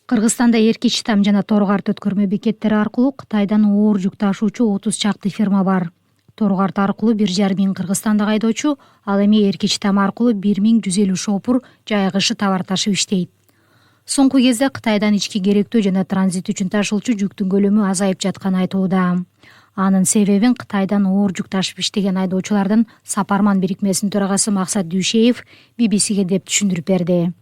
Кыргызстанда Эрки Читам жана Торгарт өткөрмө бекеттери аркылуу Кытайдан оор жүк ташуучу 30 чакты фирма бар. Торгарт аркылуу 1,5 миң Кыргызстандык айдоочу, ал эми Эрки Читам аркылуу 1150 шопур жайгышы товар ташып иштейт. Соңку кезде Кытайдан ички керектөө жана транзит үчүн ташылчу жүктүн көлөмү азайып жатканы айтылууда. Анын себебин Кытайдан оор жүк ташып иштеген айдоочулардын Сапарман бирикмесинин төрагасы Максат Дүйшеев BBC-ге деп түшүндүрүп берди.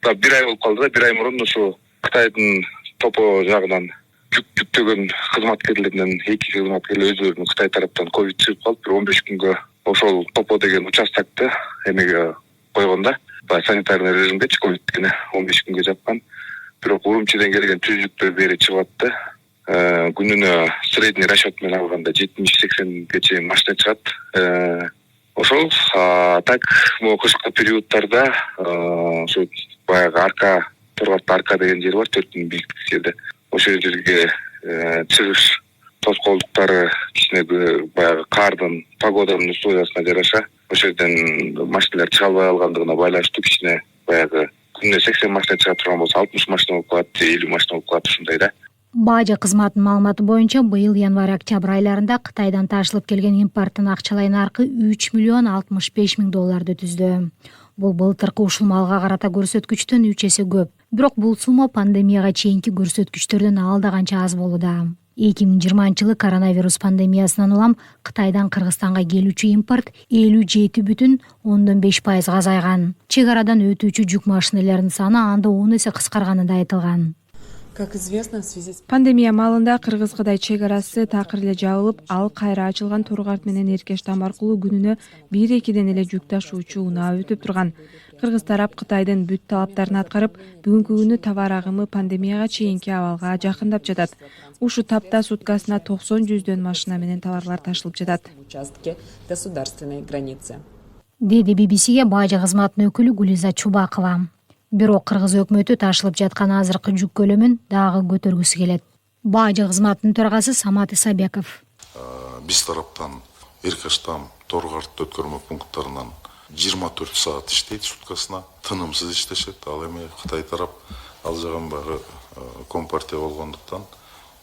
Бир ай болуп калды да, бир ай мурун ушу Кытайдын топо жагынан жүк жүктөгөн кызматкерлеринен 2 кызматкер өздөрүнүн Кытай тараптан ковид чыгып калып, бир 15 күнгө ошол топо деген участокты эмеге койгон да. Санитарный режимдечи ковидтени 15 күнгө жапкан. Бирок Урумчиден келген түздүктөр бери чыгып атты. Күнүнө средний расчет менен алганда 70-80ге чейин машина чыгат. Ошол так могу кышкы периодтарда ошо баягы арка Торгартта арка деген жер бар, 4000 бийликтик жерде. Ошол жерге чыгыш тоскоолдуктары кичине баягы кардын, погоданын условиясына жараша ошол жерден машиналар чыга албай калгандыгына байланыштуу кичине баягы күнүнө 80 машина чыга турган болсо 60 машина болуп калат, 50 машина болуп калат ушундай да. Бажы кызматынын маалыматы боюнча быйыл январь-октябрь айларында Кытайдан ташылып келген импорттун акчалай наркы $3,65,000 түздү. Бул былтыркы ушул малга карата көрсөткүчтөн 3 эсе көп. Бирок бул сумма пандемияга чейинки көрсөткүчтөрдөн алда канча аз болууда. 2020-жылы коронавирус пандемиясынан улам Кытайдан Кыргызстанга келүүчү импорт 57,5% азайган. Чек арадан өтүүчү жүк машиналарынын саны анда 10 эсе кыскарганы да айтылган. Пандемия маалында Кыргыз-Кытай чек арасы такыр эле жабылып, ал кайра ачылган Торгарт менен Эрки Читам аркылуу күнүнө 1-2ден эле жүк ташуучу унаа өтүп турган. Кыргыз тарап Кытайдын бүт талаптарын аткарып, бүгүнкү күнү товар агымы пандемияга чейинки абалга жакындап жатат. Ушу тапта суткасына 90-100дөн машина менен товарлар ташылып жатат, деди BBC-ге бажы кызматынын өкүлү Гулиза Чубакова. Бирок кыргыз өкмөтү ташылып жаткан азыркы жүк көлөмүн дагы көтөргүсү келет. Бажы кызматынын төрагасы Самат Исабеков. Биз тараптан Эрки Читам Торгарт өткөрмө пункттарынан 24 саат иштейт суткасына, тынымсыз иштешет. Ал эми Кытай тарап ал жаган багы компартия болгондуктан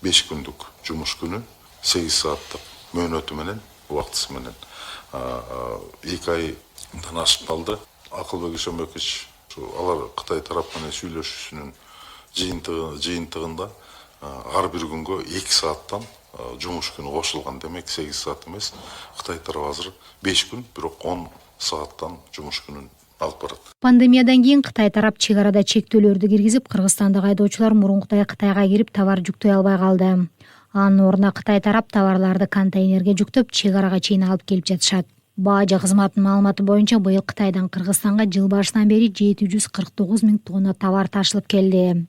5 күндүк жумуш күнү 8 сааттык мөөнөтү менен, убактысы менен 2 айдан ашып калды. Акылбек Ишенбекович алар Кытай тарап менен сүйлөшүүсүнүн жыйынтыгында ар бир күнгө 2 сааттан жумуш күнү кошулган. Демек 8 саат эмес, Кытай тарап азыр 5 күн, бирок 10 сааттан жумуш күнүн алып барат. Пандемиядан кийин Кытай тарап чек арада чектөөлөрдү киргизип, Кыргызстандык айдоочулар мурункудай Кытайга кирип товар жүктөй албай калды. Анын ордуна Кытай тарап товарларды контейнерге жүктөп, чек арага чейин алып келип жатышат. Бажы кызматынын маалыматы боюнча быйыл Кытайдан Кыргызстанга жыл башынан бери 749 миң тонна товар ташылып келди.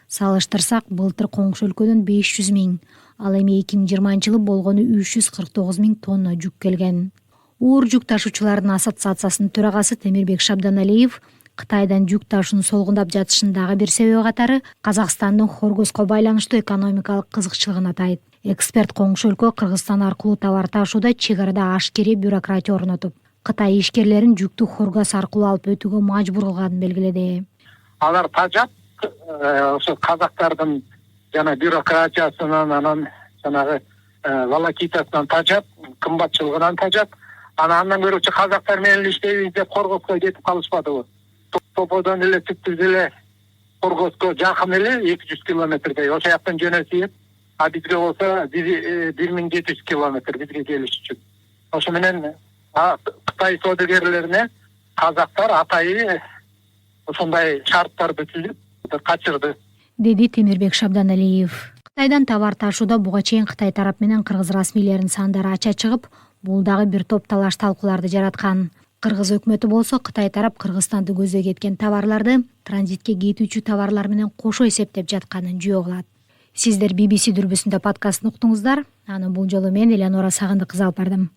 Салыштырсак, былтыр коңшу өлкөдөн 500 миң, ал эми 2020-жылы болгону 349 миң тонна жүк келген. Оор жүк ташуучулардын ассоциациясынын төрагасы Темирбек Шабданалиев Кытайдан жүк ташуунун солгундап жатышынын дагы бир себеби катары Казакстандын Хоргозго байланыштуу экономикалык кызыкчылыгын атайт. Эксперт коңшу өлкө Кыргызстан аркылуу товар ташууда чек арада ашкере бюрократия орнотуп, Кытай ишкерлерин жүктү Хоргоз аркылуу алып өтүүгө мажбур кылганын белгиледи. Алар тажап, ошо казактардын жана бюрократиясынан, анан жанагы волокитасынан тажап, кымбатчылыгынан тажап, андан көрүүчү казактар менен иштейбиз деп Хоргозго кетип калышпадыбы? Топодон эле түптүз эле Хоргозго жакын эле 200 километрдей, ошол жактан жөнөтүп, а бизге болсо 1700 километр бизге келиш үчүн. Ошо менен Кытай содергерлерине казактар атайы ошондой шарттарды түзүп качырды, деди Темирбек Шабданалиев. Кытайдан товар ташууда буга чейин Кытай тарап менен кыргыз расмийлеринин сандары ача чыгып, бул дагы бир топ талаш талкууларды жараткан. Кыргыз өкмөтү болсо Кытай тарап Кыргызстанды көздөй кеткен товарларды транзитке кетүүчү товарлар менен кошо эсептеп жатканын жөө кылат. Сиздер BBC дүрбүсүндө подкастын уктуңуздар. Аны бул жолу мен Элеонора Сагындык кызы алып бардым.